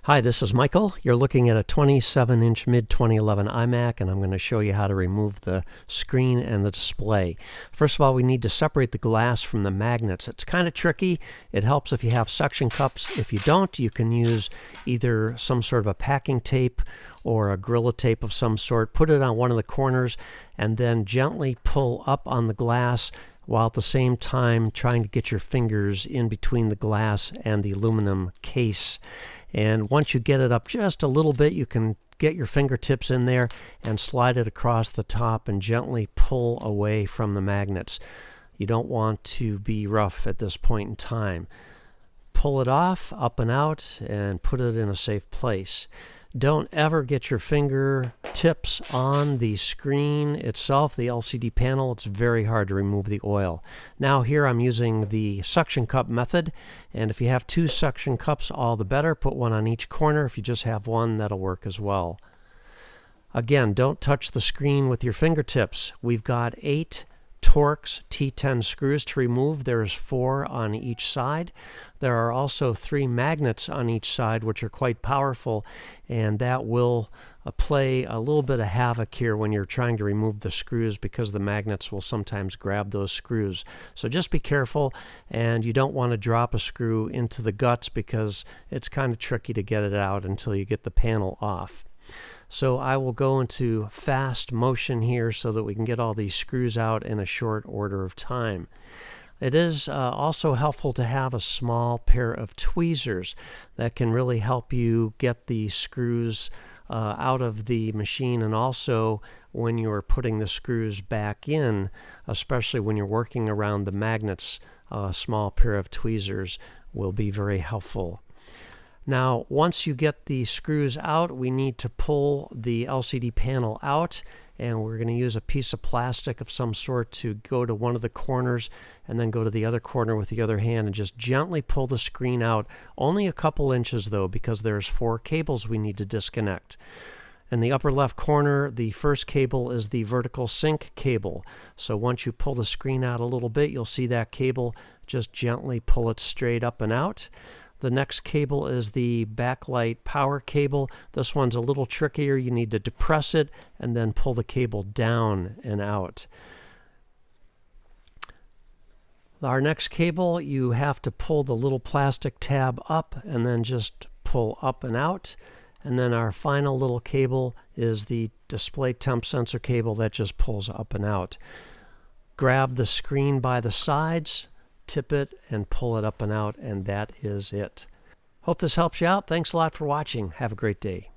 Hi, this is Michael. You're looking at a 27-inch mid-2011 iMac, and I'm going to show you how to remove the screen and the display. First of all, we need to separate the glass from the magnets. It's kind of tricky. It helps if you have suction cups. If you don't, you can use either some sort of a packing tape or a Gorilla tape of some sort. Put it on one of the corners and then gently pull up on the glass while at the same time trying to get your fingers in between the glass and the aluminum case. And once you get it up just a little bit, you can get your fingertips in there and slide it across the top and gently pull away from the magnets. You don't want to be rough at this point in time. Pull it off, up and out, and put it in a safe place. Don't ever get your fingertips on the screen itself, the LCD panel. It's very hard to remove the oil. Now here I'm using the suction cup method, and if you have two suction cups, all the better. Put one on each corner. If you just have one, that'll work as well. Again, don't touch the screen with your fingertips. We've got 8 Torx T10 screws to remove. There's 4 on each side. There are also 3 magnets on each side, which are quite powerful, and that will play a little bit of havoc here when you're trying to remove the screws, because the magnets will sometimes grab those screws. So just be careful, and you don't want to drop a screw into the guts because it's kind of tricky to get it out until you get the panel off. So I will go into fast motion here so that we can get all these screws out in a short order of time. It is also helpful to have a small pair of tweezers that can really help you get the screws out of the machine, and also when you're putting the screws back in, especially when you're working around the magnets, a small pair of tweezers will be very helpful. Now, once you get the screws out, we need to pull the LCD panel out, and we're going to use a piece of plastic of some sort to go to one of the corners and then go to the other corner with the other hand and just gently pull the screen out. Only a couple inches though, because there's 4 cables we need to disconnect. In the upper left corner, the first cable is the vertical sync cable. So once you pull the screen out a little bit, you'll see that cable. Just gently pull it straight up and out. The next cable is the backlight power cable. This one's a little trickier. You need to depress it and then pull the cable down and out. Our next cable, you have to pull the little plastic tab up and then just pull up and out. And then our final little cable is the display temp sensor cable that just pulls up and out. Grab the screen by the sides, tip it, and pull it up and out, and that is it. Hope this helps you out. Thanks a lot for watching. Have a great day.